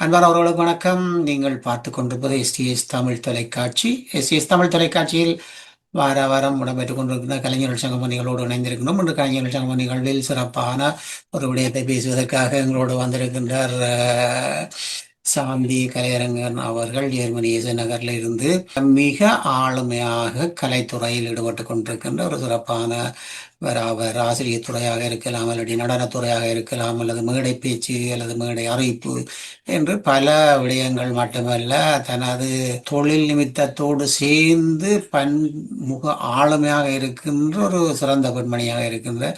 அன்பானவர்களுக்கு வணக்கம். நீங்கள் பார்த்து கொண்டிருப்பது எஸ்டிஎஸ் தமிழ் தொலைக்காட்சி. எஸ்டிஎஸ் தமிழ் தொலைக்காட்சியில் வார வாரம் இடம்பெற்றுக் கொண்டிருக்கிற கலைஞர்கள் சங்கம நிகழ்வோடு இணைந்திருக்கணும். இன்று கலைஞர்கள் சங்கம நிகழ்வில் சிறப்பான ஒரு விடயத்தை பேசுவதற்காக எங்களோடு வந்திருக்கின்றார் சாந்தி கலையரங்கன் அவர்கள் ஜெர்மனி நகரில் இருந்து மிக ஆளுமையாக கலைத்துறையில் ஈடுபட்டு கொண்டிருக்கின்ற ஒரு சிறப்பான அவர் ஆசிரியர் துறையாக இருக்கலாம், அல்லது நடனத்துறையாக இருக்கலாம், அல்லது மேடை பேச்சு அல்லது மேடை அறிவிப்பு என்று பல விடயங்கள் மட்டுமல்ல, தனது தொழில் நிமித்தத்தோடு சேர்ந்து பன்முக ஆளுமையாக இருக்கின்ற ஒரு சிறந்த பெண்மணியாக இருக்கின்ற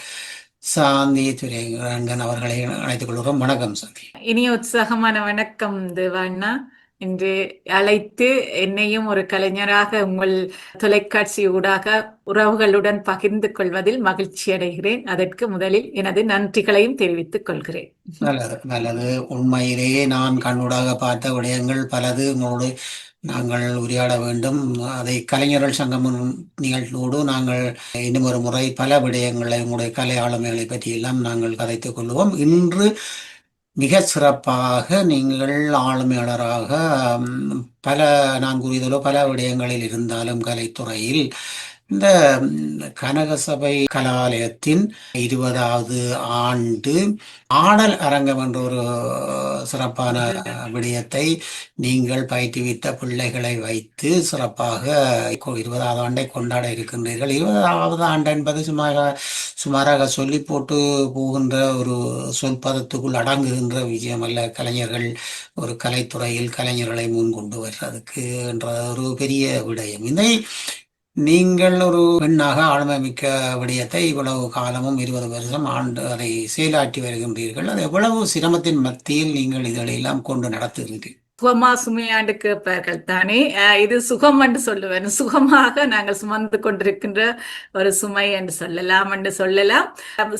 சாந்தி துரைரங்கன் அவர்களை அழைத்துக் கொள்கிறோம். வணக்கம் சாந்தி. இனிய உற்சாகமான வணக்கம் தேவாண்ணா. இன்று அழைத்து என்னையும் ஒரு கலைஞராக உங்கள் தொலைக்காட்சி ஊடாக உறவுகளுடன் பகிர்ந்து கொள்வதில் மகிழ்ச்சி அடைகிறேன். அதற்கு முதலில் எனது நன்றிகளையும் தெரிவித்துக் கொள்கிறேன். நல்லது நல்லது. உண்மையிலேயே நான் கண்ணூடாக பார்த்த விடயங்கள் பலது உங்களோடு நாங்கள் உரையாட வேண்டும். அதை கலைஞர்கள் சங்கமம் நிகழ்ச்சியோடு நாங்கள் இன்னும் ஒரு முறை பல விடயங்களை உங்களுடைய கலை ஆளுமைகளை பற்றியெல்லாம் நாங்கள் கதைத்துக் கொள்வோம். இன்று மிக சிறப்பாக நீங்கள் ஆளுமையாளராக பல நான் கூறியதிலோ பல விடயங்களில் இருந்தாலும் கலைத்துறையில் இந்த கனகசபை கலாலயத்தின் 20வது ஆண்டு ஆடல் அரங்கம் என்ற ஒரு சிறப்பான விடயத்தை நீங்கள் பயிற்றுவித்த பிள்ளைகளை வைத்து சிறப்பாக 20வது ஆண்டை கொண்டாட இருக்கின்றீர்கள். 20வது ஆண்டு என்பது சுமாராக சொல்லி போட்டு போகின்ற ஒரு சொல்பதத்துக்குள் அடங்குகின்ற விஷயம் அல்ல. கலைஞர்கள் ஒரு கலைத்துறையில் கலைஞர்களை முன் கொண்டு வர்றதுக்கு என்ற ஒரு பெரிய விடயம். இதை நீங்கள் ஒரு பெண்ணாக ஆளுமை மிக்க விடயத்தை இவ்வளவு காலமும் 20 வருஷம் ஆண்டு அதை செயலாற்றி வருகின்றீர்கள். அது எவ்வளவு சிரமத்தின் மத்தியில் நீங்கள் இதெல்லாம் கொண்டு நடத்துகிறீர்கள்? சுகமா சுமையாண்டு கேட்பார்கள் தானே, இது சுகம் என்று சொல்லுவேன். சுகமாக நாங்கள் சுமந்து கொண்டிருக்கின்ற ஒரு சுமை என்று சொல்லலாம்.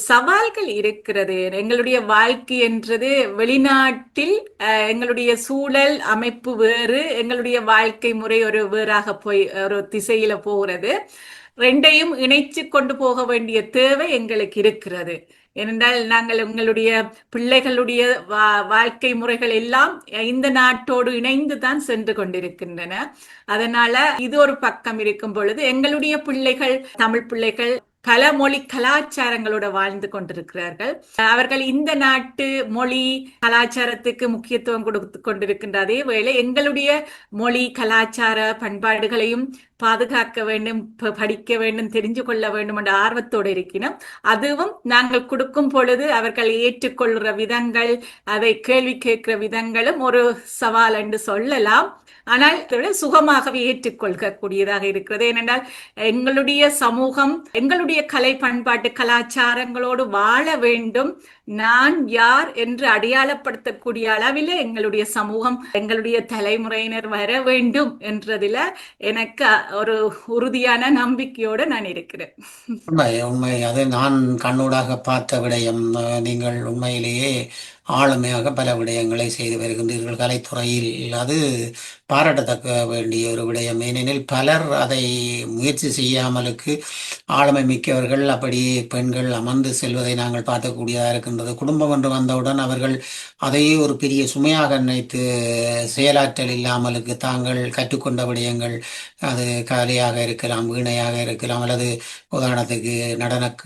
சவால்கள் இருக்கிறது. எங்களுடைய வாழ்க்கை என்றது வெளிநாட்டில் எங்களுடைய சூழல் அமைப்பு வேறு, எங்களுடைய வாழ்க்கை முறை ஒரு வேறாக போய் ஒரு திசையில போகிறது. ரெண்டையும் இணைச்சு கொண்டு போக வேண்டிய தேவை எங்களுக்கு இருக்கிறது. ஏனென்றால் நாங்கள் உங்களுடைய பிள்ளைகளுடைய வாழ்க்கை முறைகள் எல்லாம் இந்த நாட்டோடு இணைந்து தான் சென்று கொண்டிருக்கின்றன. அதனால இது ஒரு பக்கம் இருக்கும் பொழுது எங்களுடைய பிள்ளைகள், தமிழ் பிள்ளைகள் பல மொழி கலாச்சாரங்களோட வாழ்ந்து கொண்டிருக்கிறார்கள். அவர்கள் இந்த நாட்டு மொழி கலாச்சாரத்துக்கு முக்கியத்துவம் கொடுத்து கொண்டிருக்கின்ற அதே வேளை எங்களுடைய மொழி கலாச்சார பண்பாடுகளையும் பாதுகாக்க வேண்டும், படிக்க வேண்டும், தெரிஞ்சு கொள்ள வேண்டும் என்ற ஆர்வத்தோடு இருக்கிறோம். அதுவும் நாங்கள் கொடுக்கும் பொழுது அவர்கள் ஏற்றுக்கொள்கிற விதங்கள், அதை கேள்வி கேட்கிற விதங்களும் ஒரு சவால் என்று சொல்லலாம். ஆனால் சுகமாகவே ஏற்றுக்கொள்ளக்கூடியதாக இருக்கிறது. ஏனென்றால் எங்களுடைய சமூகம் எங்களுடைய கலை பண்பாட்டு கலாச்சாரங்களோடு வாழ வேண்டும், நான் யார் என்று அடையாளப்படுத்தக்கூடிய அளவில் எங்களுடைய சமூகம் எங்களுடைய தலைமுறையினர் வர வேண்டும் என்றதில் எனக்கு ஒரு உறுதியான நம்பிக்கையோடு நான் இருக்கிறேன். உண்மை அது நான் கண்ணூடாக பார்த்த விடயம். நீங்கள் உண்மையிலேயே ஆளுமையாக பல விடயங்களை செய்து வருகின்றீர்கள் கலைத்துறையில். அது பாராட்டத்தக்க வேண்டிய ஒரு விடயம். ஏனெனில் பலர் அதை முயற்சி செய்யாமலுக்கு ஆளுமை மிக்கவர்கள் அப்படி பெண்கள் அமர்ந்து செல்வதை நாங்கள் பார்க்கக்கூடியதாக இருக்கின்றது. குடும்பம் என்று வந்தவுடன் அவர்கள் அதையே ஒரு பெரிய சுமையாக நினைத்து செயலாற்றல் இல்லாமலுக்கு தாங்கள் கற்றுக்கொண்ட விடயங்கள், அது கலையாக இருக்கலாம், வீணையாக இருக்கலாம், அல்லது உதாரணத்துக்கு நடனம்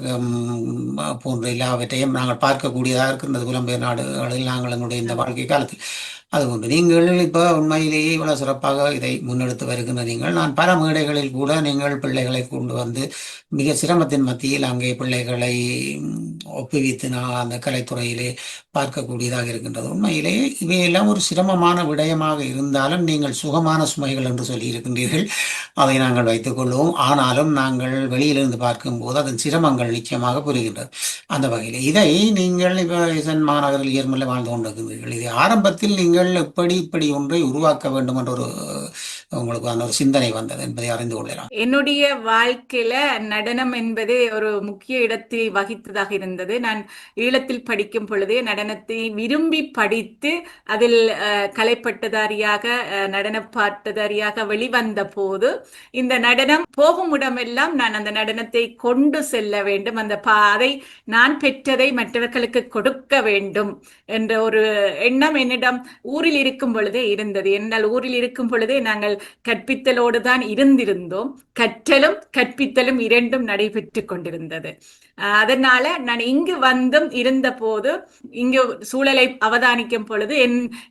போன்ற எல்லாவற்றையும் நாங்கள் பார்க்கக்கூடியதாக இருக்கின்றது புலம்பெயர் நாடுகளில் நாங்கள் எங்களுடைய இந்த வாழ்க்கை காலத்தில். அதுபோன்று நீங்கள் இப்போ உண்மையிலேயே இவ்வளவு சிறப்பாக இதை முன்னெடுத்து வருகின்ற நீங்கள், நான் பல மேடைகளில் கூட நீங்கள் பிள்ளைகளை கொண்டு வந்து மிக சிரமத்தின் மத்தியில் அங்கே பிள்ளைகளை ஒப்புவித்து நான் அந்த கலைத்துறையிலே பார்க்கக்கூடியதாக இருக்கின்றது. உண்மையிலேயே இவையெல்லாம் ஒரு சிரமமான விடயமாக இருந்தாலும் நீங்கள் சுகமான சுமைகள் என்று சொல்லி இருக்கின்றீர்கள். அதை நாங்கள் வைத்துக் கொள்வோம். ஆனாலும் நாங்கள் வெளியிலிருந்து பார்க்கும்போது அதன் சிரமங்கள் நிச்சயமாக புரிகின்றது. அந்த வகையில் இதை நீங்கள் இப்போ இசன் மாநகரில் ஏர்மலை வாழ்ந்து கொண்டிருக்கின்றீர்கள். இதை ஆரம்பத்தில் நீங்கள் இப்படி ஒன்றை உருவாக்க வேண்டும் என்ற ஒரு உங்களுக்கு அந்த ஒரு சிந்தனை வந்தது என்பதை அறிந்து கொள்ளலாம். என்னுடைய வாழ்க்கையில நடனம் என்பது ஒரு முக்கிய இடத்தை வகித்ததாக இருந்தது. நான் ஈழத்தில் படிக்கும் பொழுதே நடனத்தை விரும்பி படித்து அதில் கலைப்பட்டதாரியாக நடன பாட்டதாரியாக வெளிவந்த போது இந்த நடனம் போகும் இடமெல்லாம் நான் அந்த நடனத்தை கொண்டு செல்ல வேண்டும், அந்த அதை நான் பெற்றதை மற்றவர்களுக்கு கொடுக்க வேண்டும் என்ற ஒரு எண்ணம் என்னிடம் ஊரில் இருக்கும் பொழுதே இருந்தது. என்னால் ஊரில் இருக்கும் பொழுதே நாங்கள் கற்பித்தலோடு தான் இருந்திருந்தோம். கற்றலும் கற்பித்தலும் இரண்டும் நடைபெற்று கொண்டிருந்தது. அதனால நான் இங்கு வந்தும் இருந்த போது இங்கு சூழலை அவதானிக்கும் பொழுது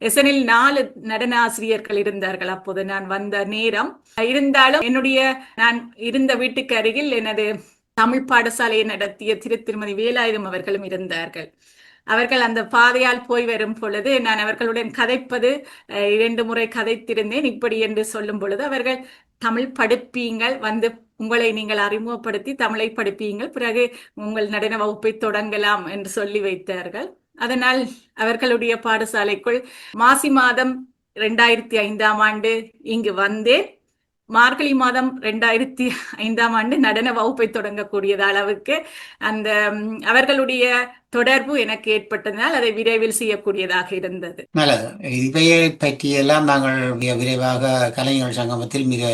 எசனில் 4 நடன ஆசிரியர்கள் இருந்தார்கள் அப்போது நான் வந்த நேரம். இருந்தாலும் நான் இருந்த வீட்டுக்கு அருகில் எனது தமிழ் பாடசாலையை நடத்திய திருமதி வேலாயுதம் அவர்களும் இருந்தார்கள். அவர்கள் அந்த பாதையால் போய் வரும் பொழுது நான் அவர்களுடன் கதைப்பது 2 முறை கதைத்திருந்தேன். இப்படி என்று சொல்லும் பொழுது அவர்கள் தமிழ் படிப்பீங்கள், வந்து உங்களை நீங்கள் அறிமுகப்படுத்தி தமிழை படிப்பீங்கள், பிறகு உங்கள் நடன வகுப்பை தொடங்கலாம் என்று சொல்லி வைத்தார்கள். அதனால் அவர்களுடைய பாடசாலைக்குள் மாசி மாதம் 2005 இங்கு வந்தேன். மார்கழி மாதம் 2005 நடன வகுப்பை தொடங்கக்கூடியது அளவுக்கு அந்த அவர்களுடைய தொடர்பு எனக்கு ஏற்பட்டதனால் அதை விரைவில் செய்யக்கூடியதாக இருந்தது. நல்லது. இவையை பற்றியெல்லாம் நாங்கள் மிக விரைவாக கலைஞர்கள் சங்கமத்தில் மிக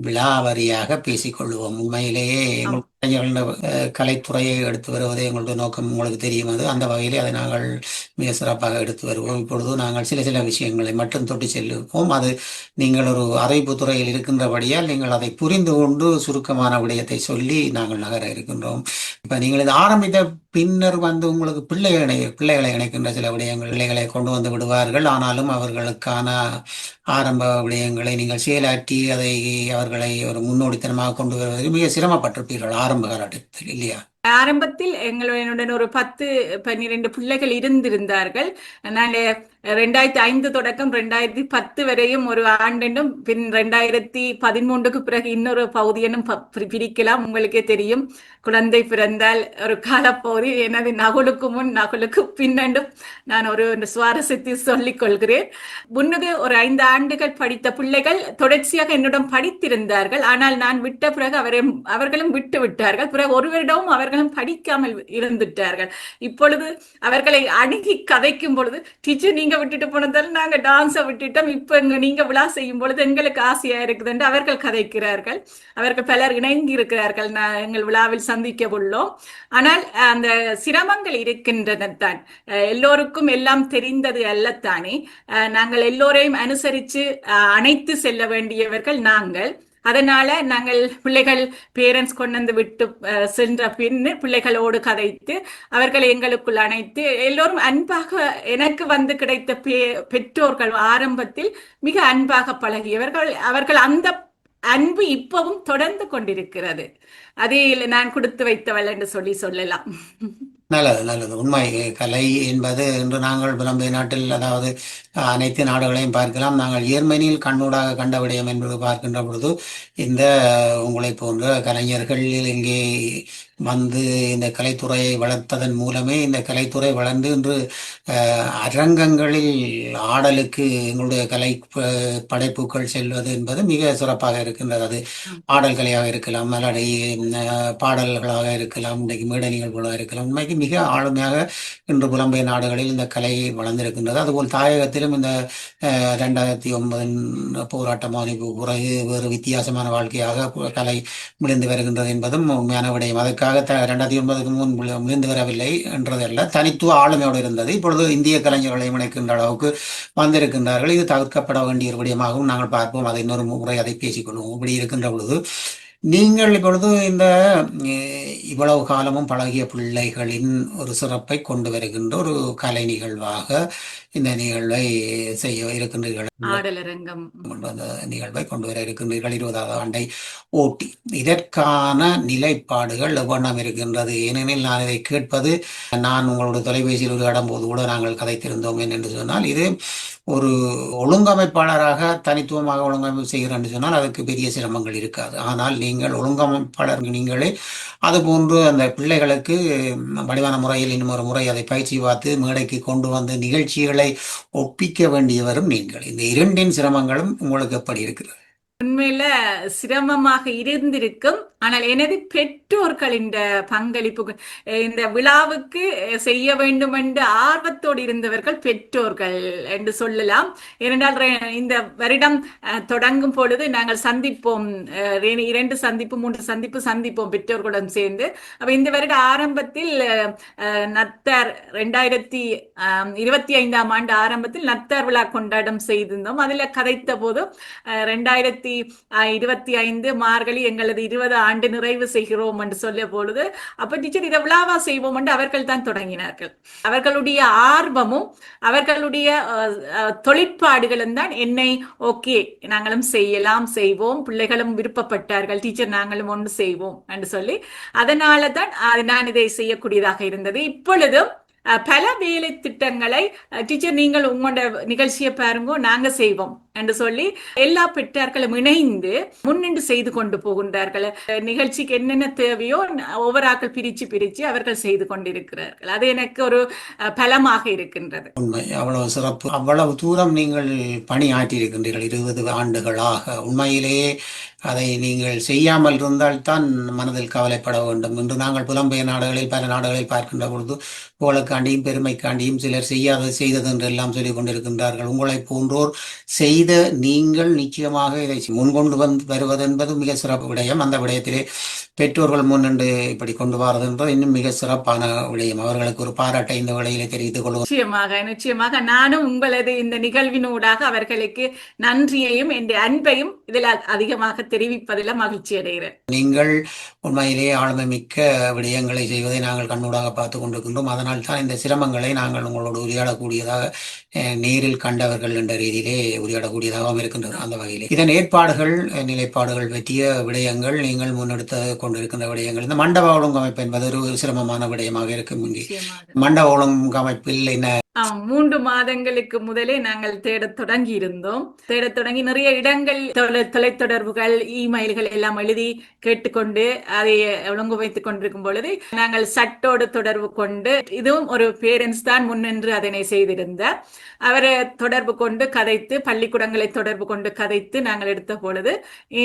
விலாவரியாக பேசிக்கொள்வோம். உண்மையிலேயே எங்கள் கலைஞர்கள் கலைத்துறையை எடுத்து வருவதே எங்களுடைய நோக்கம் உங்களுக்கு தெரியும். அது அந்த வகையிலே அதை நாங்கள் மிக சிறப்பாக எடுத்து வருவோம். இப்பொழுது நாங்கள் சில விஷயங்களை மட்டும் தொட்டு செல்லுவோம். அது நீங்கள் ஒரு அறிவிப்பு துறையில் இருக்கின்றபடியால் நீங்கள் அதை புரிந்து கொண்டு சுருக்கமான விடயத்தை சொல்லி நாங்கள் நகர இருக்கின்றோம். இப்ப நீங்கள் இது ஆரம்பித்த பின்னர் உங்களுக்கு பிள்ளைகளை இணைக்கின்ற சில பிள்ளைகளை கொண்டு வந்து விடுவார்கள். ஆனாலும் அவர்களுக்கான ஆரம்ப விடயங்களை நீங்கள் செயலாற்றி அவர்களை ஒரு முன்னோடித்தனமாக கொண்டு வருவதற்கு மிக சிரமப்பட்டிருப்பீர்கள் ஆரம்ப காலகட்டத்தில், இல்லையா? ஆரம்பத்தில் எங்களுடன் ஒரு 10-12 பிள்ளைகள் இருந்திருந்தார்கள். நான் 2005 தொடக்கம் 2010 வரையும் ஒரு ஆண்டென்றும், பின் 2013க்கு பிறகு இன்னொரு பகுதியனும் பிரிக்கலாம். உங்களுக்கே தெரியும், குழந்தை பிறந்தால் ஒரு காலப்பகுதி. எனது நகுலுக்கு முன் நகுலுக்கு பின்னண்டும் நான் ஒரு சுவாரஸ்யத்தை சொல்லிக் கொள்கிறேன். முன்னுக்கு ஒரு 5 ஆண்டுகள் படித்த பிள்ளைகள் தொடர்ச்சியாக என்னுடன் படித்திருந்தார்கள். ஆனால் நான் விட்ட பிறகு அவர்களும் விட்டு விட்டார்கள். பிறகு ஒரு வருடமும் அவர்களும் படிக்காமல் இருந்துட்டார்கள். இப்பொழுது அவர்களை அணுகி கதைக்கும் பொழுது, டீச்சர் நீங்க விட்டுட்டு போனதால் நாங்க டான்ஸை விட்டுட்டோம், இப்ப நீங்க விழா செய்யும் பொழுது எங்களுக்கு ஆசையா இருக்குது என்று அவர்கள் கதைக்கிறார்கள். அவர்கள் பலர் இணங்கி இருக்கிறார்கள், எங்கள் விழாவில் சந்திக்க உள்ளோம். ஆனால் அந்த சிரமங்கள் இருக்கின்றன தான். எல்லோருக்கும் எல்லாம் தெரிந்தது அல்லத்தானே. நாங்கள் எல்லோரையும் அனுசரித்து அணைத்து செல்ல வேண்டியவர்கள் நாங்கள். அதனால நாங்கள் பிள்ளைகள் பேரண்ட்ஸ் கொண்டு வந்து விட்டு சென்ற பின் பிள்ளைகளோடு கதைத்து அவர்களை எங்களுக்குள் அணைத்து எல்லோரும் அன்பாக, எனக்கு வந்து கிடைத்த பெற்றோர்கள் ஆரம்பத்தில் மிக அன்பாக பழகியவர்கள். அவர்கள் அந்த அன்பு இப்பவும் தொடர்ந்து கொண்டிருக்கிறது. அதில் நான் கொடுத்து வைத்தவள் என்று சொல்லலாம். நல்லது. உண்மை. கலை என்பது இன்று நாங்கள் புலம்பெய நாட்டில், அதாவது அனைத்து நாடுகளையும் பார்க்கலாம். நாங்கள் ஜெர்மனியில் கண்ணூடாக கண்ட விடயம் என்பது பார்க்கின்ற பொழுது இந்த உங்களை போன்ற கலைஞர்கள் இங்கே வந்து இந்த கலைத்துறையை வளர்த்ததன் மூலமே இந்த கலைத்துறை வளர்ந்து இன்று அரங்கங்களில் ஆடலுக்கு எங்களுடைய கலை படைப்புகள் செல்வது என்பது மிக சிறப்பாக இருக்கின்றது. அது ஆடல் கலையாக இருக்கலாம், மலடை பாடல்களாக இருக்கலாம், இன்றைக்கு மேடை நிகழ்வுகளாக இருக்கலாம். உண்மைக்கு மிக ஆளுமையாக இன்று புலம்பெயர் நாடுகளில் இந்த கலை வளர்ந்திருக்கின்றது. அதுபோல் தாயகத்திலும் இந்த 2009 போராட்டம் பிறகு வேறு வித்தியாசமான வாழ்க்கையாக கலை முடிந்து வருகின்றது என்பதும் உண்மையான விடயம். அதற்காக 2009க்கு முன் முடிந்து வரவில்லை என்றதல்ல, தனித்துவ ஆளுமையோடு இருந்தது. இப்பொழுது இந்திய கலைஞர்களை இணைக்கின்ற அளவுக்கு வந்திருக்கின்றார்கள். இது தவிர்க்கப்பட வேண்டிய ஒரு விடயமாகவும் நாங்கள் பார்ப்போம். அதை இன்னொரு முறை அதை பேசிக்கொள்வோம். இப்படி இருக்கின்ற பொழுது நீங்கள் இப்பொழுது இந்த இவ்வளவு காலமும் பழகிய பிள்ளைகளின் ஒரு சிறப்பை கொண்டு வருகின்ற ஒரு கலை நிகழ்வாக இந்த நிகழ்வை செய்ய இருக்கின்றீர்கள். அந்த நிகழ்வை கொண்டு வர இருக்கின்றீர்கள். 20வது ஆண்டை ஓட்டி இதற்கான நிலைப்பாடுகள் எவ்வண்ணம் இருக்கின்றது? ஏனெனில் நான் இதை கேட்பது, நான் உங்களுடைய தொலைபேசியில் உரையாடும் போது கூட நாங்கள் கதைத்திருந்தோம் என்று சொன்னால், இது ஒரு ஒழுங்கமைப்பாளராக தனித்துவமாக ஒழுங்கமைப்பு செய்கிறேன் சொன்னால் அதுக்கு பெரிய சிரமங்கள் இருக்காது. ஆனால் நீங்கள் ஒழுங்கமைப்பாளர் நீங்களே, அதுபோன்று அந்த பிள்ளைகளுக்கு வடிவான முறையில் இன்னும் முறை அதை பயிற்சி பார்த்து மேடைக்கு கொண்டு வந்து நிகழ்ச்சிகளை ஒப்பிக்க வேண்டியவரும் நீங்கள். இந்த இரண்டின் சிரமங்களும் உங்களுக்கு எப்படி இருக்கிறது? உண்மையில சிரமமாக இருந்திருக்கும். ஆனால் எனது பெற்றோர்கள் இந்த பங்களிப்பு இந்த விழாவுக்கு செய்ய வேண்டும் என்று ஆர்வத்தோடு இருந்தவர்கள் பெற்றோர்கள் என்று சொல்லலாம். ஏனென்றால் இந்த வருடம் தொடங்கும் பொழுது நாங்கள் சந்திப்போம், 2 சந்திப்பு 3 சந்திப்பு சந்திப்போம் பெற்றோர்களுடன் சேர்ந்து. அப்ப இந்த வருட ஆரம்பத்தில் நத்தார் 2025ஆம் ஆண்டு ஆரம்பத்தில் நத்தார் விழா கொண்டாடம் செய்திருந்தோம். அதில் கதைத்த போது 2025 மார்கழி எங்களது 20 ஆண்டு நிறைவு செய்கிறோம் என்று சொல்ல பொழுது, அப்ப டீச்சர் இதை விழாவா செய்வோம் என்று அவர்கள் தான் தொடங்கினார்கள். அவர்களுடைய ஆர்வமும் அவர்களுடைய தொழிற்பாடுகளும் தான் என்னை ஓகே நாங்களும் செய்யலாம், செய்வோம், பிள்ளைகளும் விருப்பப்பட்டார்கள், டீச்சர் நாங்களும் ஒன்று செய்வோம் என்று சொல்லி அதனால தான் நான் இதை செய்யக்கூடியதாக இருந்தது. இப்பொழுதும் பல வேலை திட்டங்களை டீச்சர் நீங்கள் உங்களோட நிகழ்ச்சியை பாருங்க நாங்க செய்வோம் என்று சொல்லி எல்லா பெற்றார்களும் இணைந்து முன்னின்று செய்து கொண்டு போகின்றார்கள். நிகழ்ச்சிக்கு என்னென்ன தேவையோ ஒவ்வொரு ஆக்கள் பிரிச்சு அவர்கள் செய்து கொண்டிருக்கிறார்கள். அது எனக்கு ஒரு பலமாக இருக்கின்றது. உண்மை, அவ்வளவு சிறப்பு, அவ்வளவு தூரம் நீங்கள் பணியாற்றி இருக்கின்றீர்கள் 20 ஆண்டுகளாக. உண்மையிலேயே அதை நீங்கள் செய்யாமல் இருந்தால்தான் மனதில் கவலைப்பட வேண்டும். என்று நாங்கள் புலம்பெயர் நாடுகளில் பல நாடுகளில் பார்க்கின்ற பொழுது புகழுக்காண்டியும் பெருமைக்காண்டியும் சிலர் செய்தது என்று எல்லாம் சொல்லிக் கொண்டிருக்கின்றார்கள். உங்களை போன்றோர் செய்த நீங்கள் நிச்சயமாக இதை முன்கொண்டு வருவது என்பது மிக சிறப்பு விடயம். அந்த விடயத்திலே பெற்றோர்கள் முன்னின்று இப்படி கொண்டு வருவது என்பது இன்னும் மிக சிறப்பான விடயம். அவர்களுக்கு ஒரு பாராட்டை இந்த வேளையிலே தெரிவித்துக் கொள்வோம். நிச்சயமாக நானும் உங்களது இந்த நிகழ்வினூடாக அவர்களுக்கு நன்றியையும் என் அன்பையும் இதில் அதிகமாக தெரிவிப்பதில் மகிழ்ச்சி அடைகிறேன். நீங்கள் உண்மையிலேயே ஆளுமை மிக்க விடயங்களை செய்வதை நாங்கள் கண்ணூடாக பார்த்து கொண்டிருக்கின்றோம். அதனால் தான் இந்த சிரமங்களை நாங்கள் உங்களோடு உரையாடக்கூடியதாக, நேரில் கண்டவர்கள் என்ற ரீதியிலே உரையாடக்கூடியதாகவும் இருக்கின்றது. அந்த வகையிலே இதன் ஏற்பாடுகள், நிலைப்பாடுகள் பற்றிய விடயங்கள், நீங்கள் முன்னெடுத்து கொண்டிருக்கின்ற விடயங்கள், இந்த மண்டப ஒழுங்கமைப்பு என்பது ஒரு சிரமமான விடயமாக இருக்கும். இங்கே மண்டப ஒழுங்கமைப்பில் என்ன 3 மாதங்களுக்கு முதலே நாங்கள் தேடத் தொடங்கி இருந்தோம். தேடத் தொடங்கி நிறைய இடங்கள் தொலைத்தொடர்புகள், இமெயில்கள் எல்லாம் எழுதி கேட்டுக்கொண்டு அதை ஒழுங்கு வைத்துக் கொண்டிருக்கும் பொழுது நாங்கள் சட்டோடு தொடர்பு கொண்டு, இதுவும் ஒரு பேரண்ட்ஸ் தான் முன்னின்று அதனை செய்திருந்தார், அவரை தொடர்பு கொண்டு கதைத்து, பள்ளிக்கூடங்களை தொடர்பு கொண்டு கதைத்து நாங்கள் எடுத்த பொழுது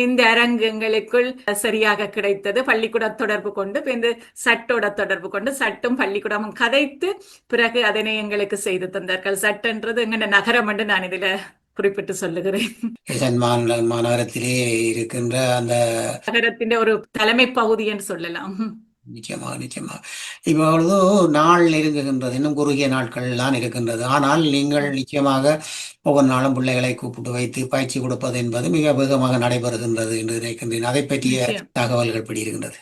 இந்த அரங்குகளுக்குள் சரியாக கிடைத்தது. பள்ளிக்கூடம் தொடர்பு கொண்டு இந்த சட்டோட தொடர்பு கொண்டு சட்டும் பள்ளிக்கூடமும் கதைத்து பிறகு அதனை எங்களுக்கு செய்து தந்தார்கள். சட்டன்றது எங்க நகரம் என்று நான் இதுல குறிப்பிட்டு சொல்லுகிறேன். மாநகரத்திலே இருக்கின்ற அந்த நகரத்தின் ஒரு தலைமை பகுதி என்று சொல்லலாம். நிச்சயமாக இப்பொழுது நாள் நெருங்குகின்றது, இன்னும் குறுகிய நாட்கள் தான் இருக்கின்றது. ஆனால் நீங்கள் நிச்சயமாக ஒவ்வொரு நாளும் பிள்ளைகளை கூப்பிட்டு வைத்து பயிற்சி கொடுப்பது என்பது மிக வேகமாக நடைபெறுகின்றது என்று நினைக்கின்றேன். அதை பற்றிய தகவல்கள் எப்படி இருக்கின்றது?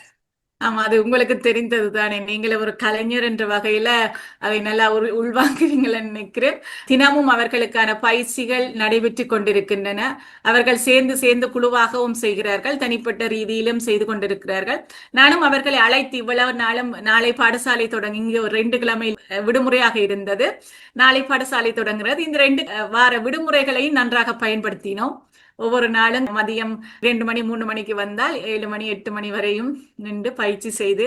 ஆமா, அது உங்களுக்கு தெரிந்தது தானே. நீங்களே ஒரு கலைஞர் என்ற வகையில அதை நல்லா உள்வாங்குவீங்கள நினைக்கிறேன். தினமும் அவர்களுக்கான பயிற்சிகள் நடைபெற்று கொண்டிருக்கின்றன. அவர்கள் சேர்ந்து குழுவாகவும் செய்கிறார்கள், தனிப்பட்ட ரீதியிலும் செய்து கொண்டிருக்கிறார்கள். நானும் அவர்களை அழைத்து இவ்வளவு நாளும், நாளை பாடசாலை தொடங்கி, இங்கே ஒரு 2 கிழமை விடுமுறையாக இருந்தது, நாளை பாடசாலை தொடங்குகிறது, இந்த 2 வார விடுமுறைகளையும் நன்றாக பயன்படுத்தினோம். ஒவ்வொரு நாளும் மதியம் 2 மணி 3 மணிக்கு வந்தால் 7 மணி 8 மணி வரையும் நின்று பயிற்சி செய்து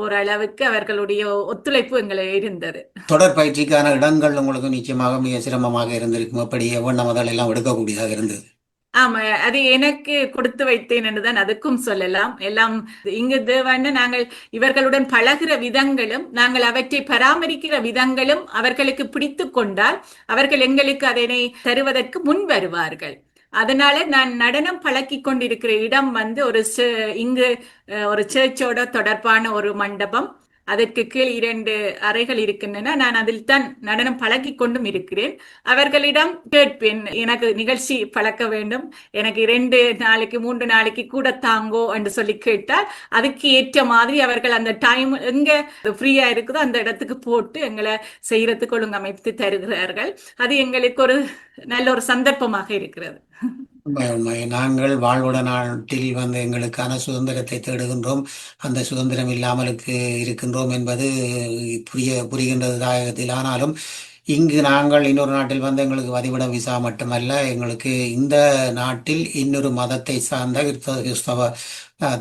ஓரளவுக்கு அவர்களுடைய ஒத்துழைப்பு எங்களை இருந்தது. தொடர் பயிற்சிக்கான இடங்கள் உங்களுக்கு நிச்சயமாக மிக சிரமமாக இருந்திருக்கும். அப்படி எவ்வளவு முதல் எல்லாம் எடுக்கக்கூடியதாக இருந்தது? ஆமா, அது எனக்கு கொடுத்து வைத்தேன் என்றுதான் அதுக்கும் சொல்லலாம். எல்லாம் இங்கு தேவான நாங்கள் இவர்களுடன் பழகிற விதங்களும், நாங்கள் அவற்றை பராமரிக்கிற விதங்களும் அவர்களுக்கு பிடித்து கொண்டால் அவர்கள் எங்களுக்கு அதனை தருவதற்கு முன் வருவார்கள். அதனால நான் நடனம் பழக்கி கொண்டிருக்கிற இடம் இங்கு ஒரு சர்ச்சோட தொடர்பான ஒரு மண்டபம், அதற்கு கீழ் 2 அறைகள் இருக்கின்றன. நான் அதில் தான் நடனம் பழக்கி கொண்டும் இருக்கிறேன். அவர்களிடம் கேட்பேன், எனக்கு நிகழ்ச்சி பழக்க வேண்டும், எனக்கு 2 நாளைக்கு 3 நாளைக்கு கூட தாங்கோ என்று சொல்லி கேட்டால் அதுக்கு ஏற்ற மாதிரி அவர்கள் அந்த டைம் எங்க ஃப்ரீயா இருக்குதோ அந்த இடத்துக்கு போட்டு எங்களை செய்யறதுக்கு ஒழுங்கமைத்து தருகிறார்கள். அது எங்களுக்கு ஒரு நல்ல ஒரு சந்தர்ப்பமாக இருக்கிறது. நாங்கள் வாழ்வுட நாட்டில் எங்களுக்கான சுதந்திரத்தை தேடுகின்றோம், அந்த சுதந்திரம் இல்லாமலுக்கு இருக்கின்றோம் என்பது புரிகின்றது தாயகத்தில். ஆனாலும் இங்கு நாங்கள் இன்னொரு நாட்டில் எங்களுக்கு வதிவிட விசா மட்டுமல்ல, எங்களுக்கு இந்த நாட்டில் இன்னொரு மதத்தை சார்ந்த கிறிஸ்தவ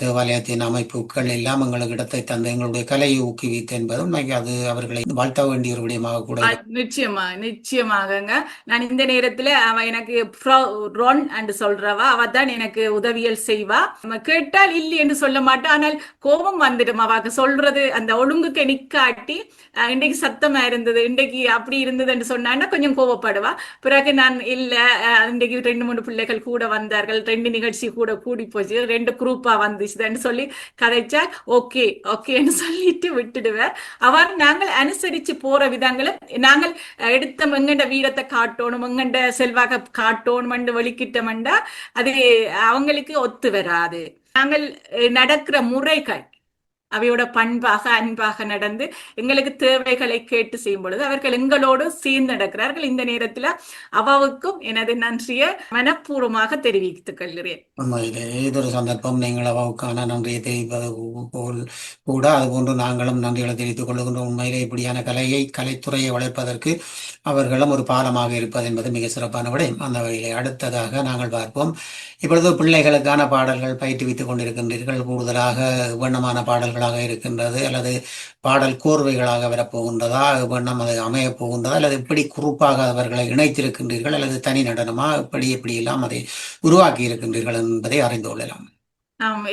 தேவாலயத்தின் அமைப்புகள் எல்லாம் எங்களுக்கு இடத்தை தந்து எங்களுடைய கலையை ஊக்குவித்து என்பது உண்மைக்கு அது அவர்களை வாழ்த்த வேண்டிய ஒரு விடயமாக கூட நிச்சயமா நிச்சயமாகங்க. நான் இந்த நேரத்துல அவ எனக்கு ரொன் என்று சொல்றவா, அவ தான் எனக்கு உதவியல் செய்வா. நம்ம கேட்டால் இல்லை என்று சொல்ல மாட்டா, ஆனால் கோபம் வந்துடும் அவாக்கு சொல்றது அந்த ஒழுங்குக்கு நிக்காட்டி. இன்றைக்கு சத்தமா இருந்தது, இன்றைக்கு அப்படி இருந்தது என்று சொன்னான்னா கொஞ்சம் கோவப்படுவா. பிறகு நான் இல்ல, இன்றைக்கு 2 3 பிள்ளைகள் கூட வந்தார்கள், 2 நிகழ்ச்சி கூட கூடி போச்சு, 2 குரூப்பா வந்துச்சுன்னு சொல்லி கதைச்சா ஓகே ஓகேன்னு சொல்லிட்டு விட்டுடுவேன். அவ்வாறு நாங்கள் அனுசரிச்சு போற விதங்களும் நாங்கள் எடுத்த எங்கண்ட வீரத்தை காட்டணும், எங்கண்ட செல்வாக காட்டணும் வெளிக்கிட்டோம்டா அது அவங்களுக்கு ஒத்து வராது. நாங்கள் நடக்கிற முறைகள் அவையோட பண்பாக அன்பாக நடந்து எங்களுக்கு தேவைகளை கேட்டு செய்யும் பொழுது அவர்கள் எங்களோடு சேர்ந்து நடக்கிறார்கள். இந்த நேரத்தில் அவாவுக்கும் எனது நன்றியை மனப்பூர்வமாக தெரிவித்துக் கொள்கிறேன். உண்மையிலே ஏதொரு சந்தர்ப்பம் நீங்கள் அவாவுக்கான நன்றியை தெரிவிப்பது போல் கூட அதுபோன்று நாங்களும் நன்றிகளை தெரிவித்துக் கொள்கின்றோம். உண்மையிலே இப்படியான கலைத்துறையை வளர்ப்பதற்கு அவர்களும் ஒரு பாலமாக இருப்பது என்பது மிக சிறப்பான விடயம். அந்த வகையிலே அடுத்ததாக நாங்கள் பார்ப்போம். இப்பொழுது பிள்ளைகளுக்கான பாடல்கள் பயிற்றுவித்துக் கொண்டிருக்கின்றீர்கள். கூடுதலாக வண்ணமான பாடல்களாக இருக்கின்றது அல்லது பாடல் கோர்வைகளாக வரப்போகின்றதா, வண்ணம் அது அமையப் போகின்றதா, அல்லது இப்படி குறுப்பாக அவர்களை இணைத்திருக்கின்றீர்கள் அல்லது தனி நடனமா எப்படியெல்லாம் அதை உருவாக்கி இருக்கின்றீர்கள் என்பதை அறிந்து கொள்ளலாம்.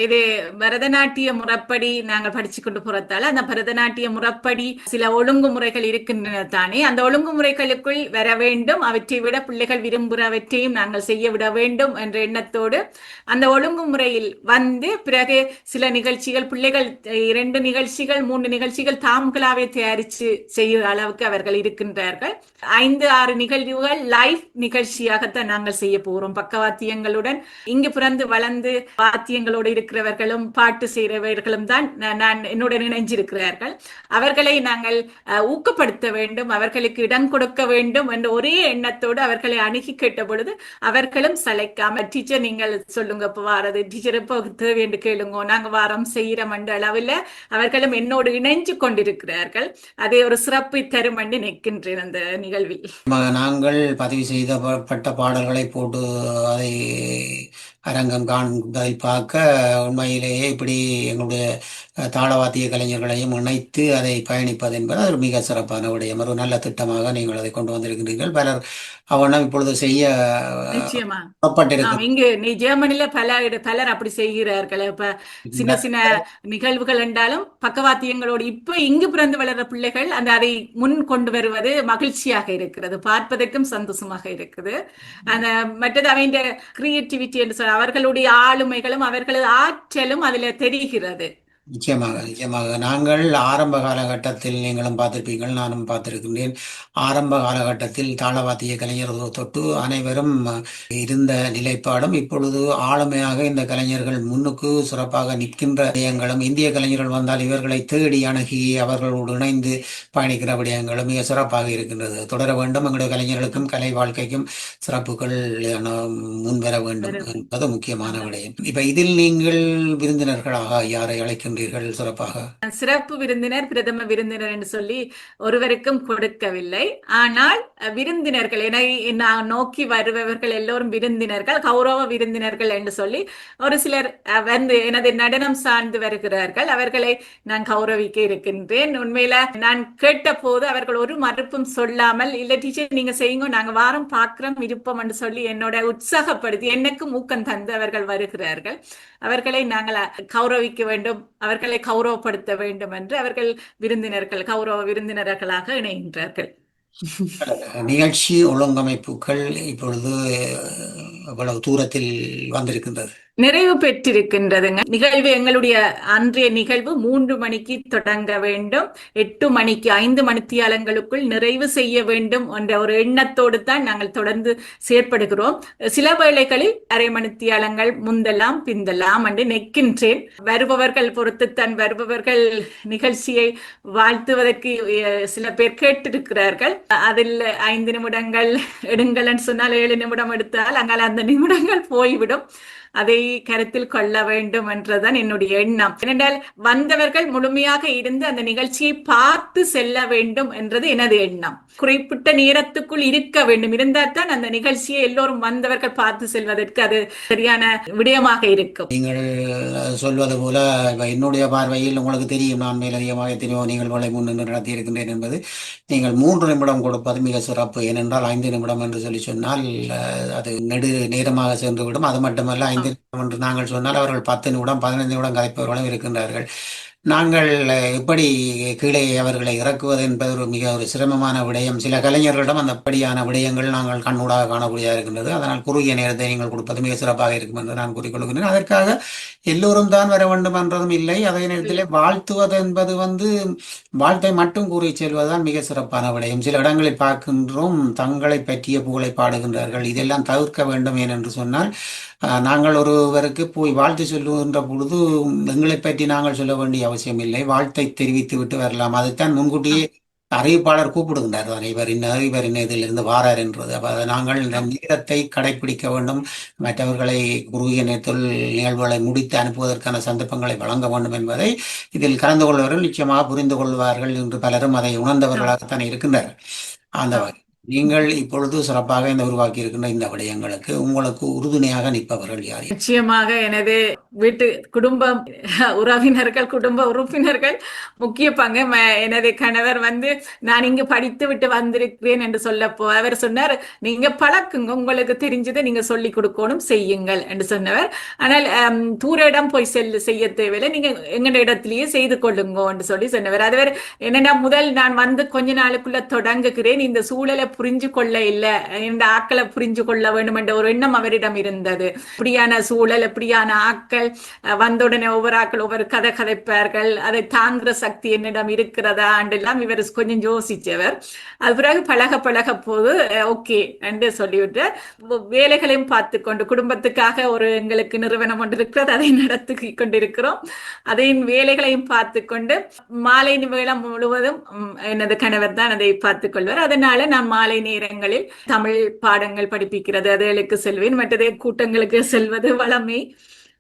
இது பரதநாட்டிய முறைப்படி நாங்கள் படிச்சு கொண்டு போறதால அந்த பரதநாட்டிய முறைப்படி சில ஒழுங்குமுறைகள் இருக்கின்றன தானே. அந்த ஒழுங்குமுறைகளுக்குள் வர வேண்டும், அவற்றை விட பிள்ளைகள் விரும்புகிறவற்றையும் நாங்கள் செய்ய விட வேண்டும் என்ற எண்ணத்தோடு அந்த ஒழுங்குமுறையில் வந்து பிறகு சில நிகழ்ச்சிகள் பிள்ளைகள் 2 நிகழ்ச்சிகள் 3 நிகழ்ச்சிகள் தாம்களாவே தயாரித்து செய்கிற அளவுக்கு அவர்கள் இருக்கின்றார்கள். 5 6 நிகழ்வுகள் லைவ் நிகழ்ச்சியாகத்தான் நாங்கள் செய்ய போகிறோம், பக்கவாத்தியங்களுடன். இங்கு பிறந்து வளர்ந்து வாத்தியங்களோடு இருக்கிறவர்களும் பாட்டு செய்கிறவர்களும் தான் நான் என்னுடன் இணைஞ்சிருக்கிறார்கள். அவர்களை நாங்கள் ஊக்கப்படுத்த வேண்டும், அவர்களுக்கு இடம் கொடுக்க வேண்டும் என்ற ஒரே எண்ணத்தோடு அவர்களை அணுகி கேட்ட பொழுது அவர்களும் சளைக்காம டீச்சர் நீங்கள் சொல்லுங்க இப்போ வாரது, டீச்சர் இப்போ தேவை என்று கேளுங்க, நாங்க வாரம் செய்யறோம் என்ற அளவில் அவர்களும் என்னோடு இணைஞ்சு கொண்டிருக்கிறார்கள். அதை ஒரு சிறப்பு தரும் என்று நிற்கின்றேன் அந்த நிகழ்வில். நாங்கள் பதிவு செய்யப்பட்ட பாடல்களை போட்டு அதை அரங்கம் காண்பதை பார்க்க உண்மையிலேயே இப்படி எங்களுடைய தாளவாத்திய கலைஞர்களையும் இணைத்து அதை பயணிப்பது என்பது ஒரு மிக சிறப்பான விடயம். ஒரு நல்ல திட்டமாக நீங்கள் அதை கொண்டு வந்திருக்கின்றீர்கள். பலர் அவனும் இப்பொழுது செய்ய நிச்சயமா இங்கு ஜெர்மனில பலர் அப்படி செய்கிறார்கள். இப்ப சின்ன சின்ன நிகழ்வுகள் என்றாலும் பக்கவாத்தியங்களோடு இப்ப இங்கு பிறந்து வளர்ற பிள்ளைகள் அந்த அதை முன் கொண்டு வருவது மகிழ்ச்சியாக இருக்கிறது, பார்ப்பதற்கும் சந்தோஷமாக இருக்குது. அந்த மற்றது அவங்க கிரியேட்டிவிட்டி என்று சொல்ல அவர்களுடைய ஆளுமைகளும் அவர்களது ஆற்றலும் அதுல தெரிகிறது. நிச்சயமாக நாங்கள் ஆரம்ப காலகட்டத்தில் நீங்களும் பார்த்திருப்பீர்கள், நானும் பார்த்திருக்கின்றேன். ஆரம்ப காலகட்டத்தில் தாளவாத்திய கலைஞர் தொட்டு அனைவரும் இருந்த நிலைப்பாடும் இப்பொழுது ஆளுமையாக இந்த கலைஞர்கள் முன்னுக்கு சிறப்பாக நிற்கின்ற விடயங்களும், இந்திய கலைஞர்கள் வந்தால் இவர்களை தேடி அணுகி அவர்களோடு இணைந்து பயணிக்கிற விடயங்களும் மிக சிறப்பாக இருக்கின்றது. தொடர வேண்டும். எங்களுடைய கலைஞர்களுக்கும் கலை வாழ்க்கைக்கும் சிறப்புகள் முன்வர வேண்டும் என்பது முக்கியமான விடயம். இப்ப இதில் நீங்கள் விருந்தினர்களாக யாரை அழைக்கின்ற சிறப்பாக? சிறப்பு விருந்தினர் பிரதம விருந்தினர் என்று சொல்லி ஒருவருக்கும் கொடுக்கவில்லை. ஆனால் விருந்தினர்கள் நான் நோக்கி வருபவர்கள் எல்லோரும் விருந்தினர்கள், கௌரவ விருந்தினர்கள் என்று சொல்லி ஒரு சிலர் வந்து எனது நடனம் சார்ந்து வருகிறார்கள். அவர்களை நான் கௌரவிக்க இருக்கின்றேன். உண்மையில நான் கேட்ட போது அவர்கள் ஒரு மறுப்பும் சொல்லாமல் இல்ல டீச்சர் நீங்க செய்யுங்க, நாங்க வாரம் பார்க்கிறோம் விருப்பம் என்று சொல்லி என்னோட உற்சாகப்படுத்தி எனக்கும் ஊக்கம் தந்து அவர்கள் வருகிறார்கள். அவர்களை நாங்கள் கௌரவிக்க வேண்டும், அவர்களை கௌரவப்படுத்த வேண்டும் என்று அவர்கள் கௌரவ விருந்தினர்களாக இணைகின்றார்கள். நிகழ்ச்சி ஒழுங்கமைப்புகள் இப்பொழுது எவ்வளவு தூரத்தில் வந்திருக்கின்றது? நிறைவு பெற்றிருக்கின்றதுங்க. நிகழ்வு எங்களுடைய அன்றைய நிகழ்வு 3 மணிக்கு தொடங்க வேண்டும், 8 மணிக்கு 5 மணித்தியாலங்களுக்குள் நிறைவு செய்ய வேண்டும் என்ற ஒரு எண்ணத்தோடு தான் நாங்கள் தொடர்ந்து செயற்படுகிறோம். சில வேளைகளில் அரை மணித்தியாலங்கள் முந்தெல்லாம் பிந்தெல்லாம் என்று நிற்கின்றேன். வருபவர்கள் பொறுத்துத்தான், வருபவர்கள் நிகழ்ச்சியை வாழ்த்துவதற்கு சில பேர் கேட்டிருக்கிறார்கள். அதில் 5 நிமிடங்கள் எடுங்கள் சொன்னால் 7 நிமிடம் எடுத்தால் அங்கால அந்த நிமிடங்கள் போய்விடும். அதை கருத்தில் கொள்ள வேண்டும் என்றுதான் என்னுடைய எண்ணம். ஏனென்றால் வந்தவர்கள் முழுமையாக இருந்து அந்த நிகழ்ச்சியை பார்த்து செல்ல வேண்டும் என்றது எனது எண்ணம். குறிப்பிட்ட நேரத்துக்குள் இருக்க வேண்டும், இருந்தால் தான் அந்த நிகழ்ச்சியை எல்லோரும் வந்தவர்கள் பார்த்து செல்வதற்கு அது சரியான விடயமாக இருக்கும். நீங்கள் சொல்வது போல என்னுடைய பார்வையில் உங்களுக்கு தெரியும், நான் மேலதிகமாக எத்தனையோ நிகழ்வுகளை முன்னின்று நடத்தி இருக்கின்றேன் என்பது. நீங்கள் 3 நிமிடம் கொடுப்பது மிக சிறப்பு. ஏனென்றால் 5 நிமிடம் என்று சொல்லி சொன்னால் அது நெடு நேரமாக சென்றுவிடும். அது மட்டுமல்ல, 5 நிமிடம் என்று நாங்கள் சொன்னால் அவர்கள் 10 நிமிடம் 15 நிமிடம் கதைப்பவர்களும் இருக்கின்றார்கள். நாங்கள் எப்படி கீழே அவர்களை இறக்குவது என்பது ஒரு சிரமமான விடயம். சில கலைஞர்களிடம் அந்த அப்படியான விடயங்கள் நாங்கள் கண்ணூடாக காணக்கூடியதாக இருக்கின்றது. அதனால் குறுகிய நேரத்தை நீங்கள் கொடுப்பது மிக சிறப்பாக இருக்கும் என்று நான் கூறிக்கொள்கிறேன். அதற்காக எல்லோரும் தான் வர வேண்டும் என்றதும் இல்லை. அதே நேரத்தில் வாழ்த்துவது என்பது வாழ்த்தை மட்டும் கூறி செல்வதுதான் மிக சிறப்பான விடயம். சில இடங்களில் பார்க்கின்றோம், தங்களை பற்றிய புகழை பாடுகின்றார்கள். இதெல்லாம் தவிர்க்க வேண்டும். ஏனென்று சொன்னால் நாங்கள் ஒருவருக்கு போய் வாழ்த்து சொல்லுகின்ற பொழுது எங்களை பற்றி நாங்கள் சொல்ல வேண்டிய அவசியம் இல்லை. வாழ்த்தை தெரிவித்து விட்டு வரலாம். அதைத்தான் முன்கூட்டியே அறிவிப்பாளர் கூப்பிடுகின்றார் தான், இவர் இதிலிருந்து வாரார் என்றது. அப்ப அதை நாங்கள் இந்த நேரத்தை கடைபிடிக்க வேண்டும். மற்றவர்களை குறுகிய நேரத்தில் நிகழ்வுகளை முடித்து அனுப்புவதற்கான சந்தர்ப்பங்களை வழங்க வேண்டும் என்பதை இதில் கலந்து கொள்வர்கள் நிச்சயமாக புரிந்து கொள்வார்கள் என்று பலரும் அதை உணர்ந்தவர்களாகத்தான் இருக்கின்றார்கள். அந்த வகை நீங்கள் இப்பொழுது சிறப்பாக இந்த உருவாக்கி இருக்கின்ற இந்த விடயங்களுக்கு உங்களுக்கு உறுதுணையாக நிற்பவர்கள் யார்? நிச்சயமாக எனது வீட்டு குடும்பம், உறவினர்கள், குடும்ப உறுப்பினர்கள் முக்கிய பங்கு. எனது கணவர் நான் இங்கு படித்து விட்டு வந்திருக்கிறேன் என்று சொல்லப்போ அவர் சொன்னார், நீங்க பழக்குங்க, உங்களுக்கு தெரிஞ்சதை நீங்க சொல்லி கொடுக்கணும், செய்யுங்கள் என்று சொன்னவர். ஆனால் தூர இடம் போய் செய்ய தேவையில்லை, நீங்க எங்கட இடத்திலேயே செய்து கொள்ளுங்க என்று சொல்லி சொன்னவர். அதுவர் என்னன்னா, முதல் நான் கொஞ்ச நாளுக்குள்ள தொடங்குகிறேன், இந்த சூழலை புரிஞ்சு கொள்ள இல்லை, இந்த ஆக்களை புரிஞ்சு கொள்ள வேண்டும் என்ற ஒரு எண்ணம் அவரிடம் இருந்தது. இப்படியான சூழல், இப்படியான ஆக்கள் வந்தவுடனே ஒவ்வொரு ஆக்கள் ஒவ்வொரு கதை கதைப்பார்கள், அதை தாங்குற சக்தி என்னிடம் இருக்கிறதா என்றெல்லாம் இவர் கொஞ்சம் யோசிச்சவர். அது பிறகு பழக போது ஓகே என்று சொல்லிவிட்டு வேலைகளையும் பார்த்து கொண்டு, குடும்பத்துக்காக எங்களுக்கு நிறுவனம் ஒன்று இருக்கிறது, அதை நடத்தி கொண்டிருக்கிறோம். அதையின் வேலைகளையும் பார்த்து கொண்டு மாலை வேளை முழுவதும் எனது கணவர் தான் அதை பார்த்துக் கொள்வார். அதனால நான் மாலை நேரங்களில் தமிழ் பாடங்கள் படிப்பிக்கிறது அதுகளுக்கு செல்வேன். மற்றது கூட்டங்களுக்கு செல்வது வளமை,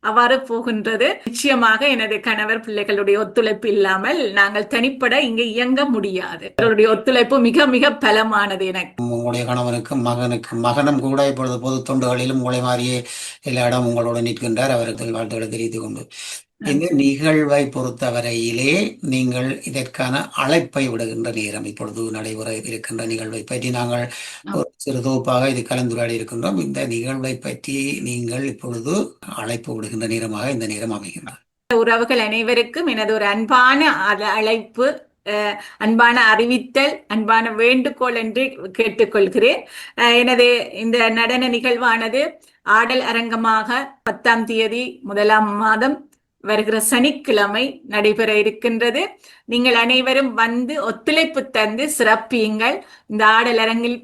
அவ்வாறு போகின்றது. நிச்சயமாக எனது கணவர் பிள்ளைகளுடைய ஒத்துழைப்பு இல்லாமல் நாங்கள் தனிப்பட இங்கு இயங்க முடியாது. அவருடைய ஒத்துழைப்பு மிக மிக பலமானது. எனக்கு உங்களுடைய கணவனுக்கும் மகனும் கூட இப்பொழுது பொது தொண்டுகளிலும் உங்களை மாறியே எல்லா இடம் உங்களோட நிற்கின்றார். அவருக்கு வாழ்த்துக்களை தெரிவித்துக் கொண்டு இந்த நிகழ்வை பொறுத்தவரையிலே நீங்கள் இதற்கான அழைப்பை விடுகின்ற நேரம், இப்பொழுது நடைபெற இருக்கின்ற நிகழ்வை பற்றி நாங்கள் ஒரு சிறு தொகுப்பாக இது கலந்துரையாடி இருக்கின்றோம். இந்த நிகழ்வை பற்றி நீங்கள் இப்பொழுது அழைப்பு விடுகின்ற நேரமாக இந்த நேரம் அமைகின்றது. உறவுகள் அனைவருக்கும் எனது ஒரு அன்பான அழைப்பு, அன்பான அறிவித்தல், அன்பான வேண்டுகோள் என்று கேட்டுக்கொள்கிறேன். எனது இந்த நடன நிகழ்வானது ஆடல் அரங்கமாக 10ஆம் தேதி 1ஆம் மாதம் வருகிற சனிக்கிழமை நடைபெற இருக்கின்றது. நீங்கள் அனைவரும் ஒத்துழைப்பு தந்து சிறப்பியுங்கள். இந்த ஆடல் அரங்கில்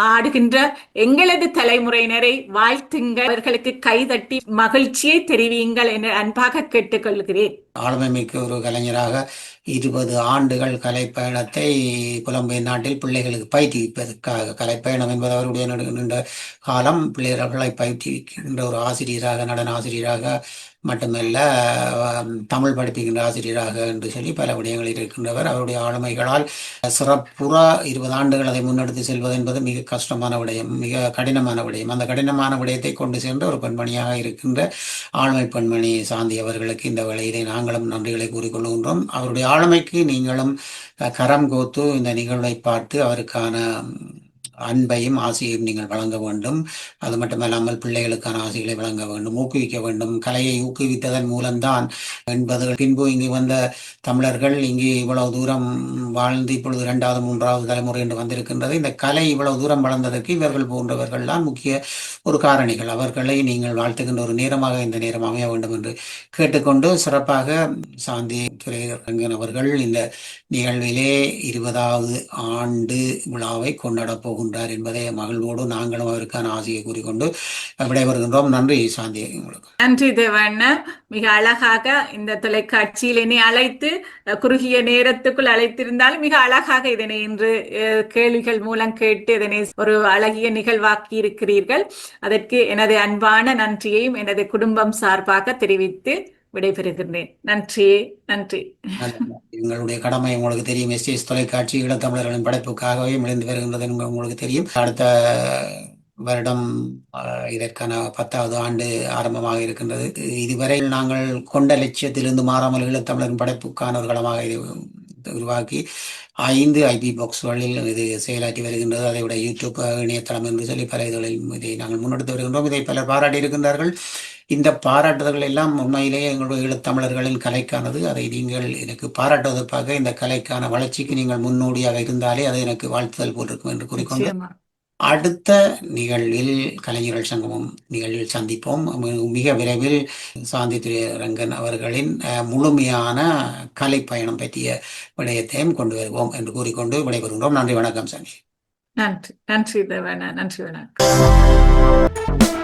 ஆடுகின்ற எங்களது தலைமுறையினரை வாழ்த்துங்கள், அவர்களுக்கு கைதட்டி மகிழ்ச்சியை தெரிவியுங்கள் என அன்பாக கேட்டுக்கொள்கிறேன். ஆளுமை மிக்க ஒரு கலைஞராக 20 ஆண்டுகள் கலைப்பயணத்தை புலம்பெயர் நாட்டில் பிள்ளைகளுக்கு பயிற்றுவிப்பதற்காக, கலைப்பயணம் என்பது அவருடைய நீண்ட காலம் பிள்ளைகளை பயிற்றுவிக்கின்ற ஒரு ஆசிரியராக, நடன ஆசிரியராக மட்டுமல்ல தமிழ் படிப்புகின்ற ஆசிரியராக என்று சொல்லி பல விடயங்களில் இருக்கின்றவர். அவருடைய ஆளுமைகளால் சிறப்புற 20 ஆண்டுகள் அதை முன்னெடுத்து செல்வது என்பது மிக கஷ்டமான விடயம், மிக கடினமான விடயம். அந்த கடினமான விடயத்தை கொண்டு சென்ற ஒரு பெண்மணியாக இருக்கின்ற ஆளுமை பெண்மணி சாந்தி அவர்களுக்கு இந்த வேளையிலே நாங்களும் நன்றிகளை கூறிக்கொள்கின்றோம். அவருடைய ஆளுமைக்கு நீங்களும் கரம் கோத்து இந்த நிகழ்வை பார்த்து அவருக்கான அன்பையும் ஆசையையும் நீங்கள் வழங்க வேண்டும். அது மட்டுமல்லாமல் பிள்ளைகளுக்கான ஆசைகளை வழங்க வேண்டும், ஊக்குவிக்க வேண்டும். கலையை ஊக்குவித்ததன் மூலம்தான் 80 பின்பு இங்கு வந்த தமிழர்கள் இங்கு இவ்வளவு தூரம் வாழ்ந்து இப்பொழுது 2வது 3வது தலைமுறை என்று வந்திருக்கின்றது. இந்த கலை இவ்வளவு தூரம் வளர்ந்ததற்கு இவர்கள் போன்றவர்கள் தான் முக்கிய ஒரு காரணிகள். அவர்களை நீங்கள் வாழ்த்துகின்ற ஒரு நேரமாக இந்த நேரம் அமைய வேண்டும் என்று கேட்டுக்கொண்டு, சிறப்பாக சாந்தி துரைரங்கன் அவர்கள் இந்த நிகழ்விலே 20வது ஆண்டு விழாவை கொண்டாடப் போகின்றார். போகின்றார் என்பதை மகிழ்வோடு நாங்களும் அவருக்கான ஆசையை கூறிக்கொண்டு விடைபெறுகின்றோம். நன்றி சாந்தி உங்களுக்கு. நன்றி தேவண்ண. மிக அழகாக இந்த தொலைக்காட்சியில் என்னை அழைத்து குறுகிய நேரத்துக்குள் அழைத்திருந்தாலும் மிக அழகாக இதனை இன்று கேள்விகள் மூலம் கேட்டு இதனை ஒரு அழகிய நிகழ்வாக்கி இருக்கிறீர்கள். அதற்கு எனது அன்பான நன்றியையும் எனது குடும்பம் சார்பாக தெரிவித்து விடைபெறுகின்றேன். நன்றி. நன்றி. எங்களுடைய கடமை உங்களுக்கு தெரியும். எஸ்டிஎஸ் தொலைக்காட்சி ஈழத்தமிழர்களின் படைப்புக்காகவே மிளிந்து வருகின்றது உங்களுக்கு தெரியும். அடுத்த வருடம் இதற்கான 10வது ஆண்டு ஆரம்பமாக இருக்கின்றது. இதுவரை நாங்கள் கொண்ட லட்சியத்திலிருந்து மாறாமல் ஈழத்தமிழரின் படைப்புக்கான ஒரு களமாக இது உருவாக்கி 5 ஐபி பாக்ஸ்களில் இது செயலாற்றி வருகின்றது. அதை விட யூடியூப் இணையதளம் என்று சொல்லி பல இதுகளில் இதை நாங்கள் முன்னெடுத்து வருகின்றோம். இதை பலர் பாராட்டி இருக்கின்றார்கள். இந்த பாராட்டுதல்கள் எல்லாம் உண்மையிலேயே எங்களுடைய ஈழத்தமிழர்களின் கலைக்கானது. அதை நீங்கள் எனக்கு பாராட்டுவதற்காக இந்த கலைக்கான வளர்ச்சிக்கு நீங்கள் முன்னோடியாக இருந்தாலே அது எனக்கு வாழ்த்துதல் போட்டிருக்கும் என்று கூறிக்கொண்டு அடுத்த நிகழ்வில் கலைஞர்கள் சங்கமம் நிகழ்வில் சந்திப்போம். மிக விரைவில் சாந்தி துரைரங்கன் அவர்களின் முழுமையான கலை பயணம் பற்றிய விடயத்தையும் கொண்டு வருவோம் என்று கூறிக்கொண்டு விடைபெறுகின்றோம். நன்றி, வணக்கம் சாந்தி. நன்றி. நன்றி தேவண்ணா. நன்றி, வணக்கம்.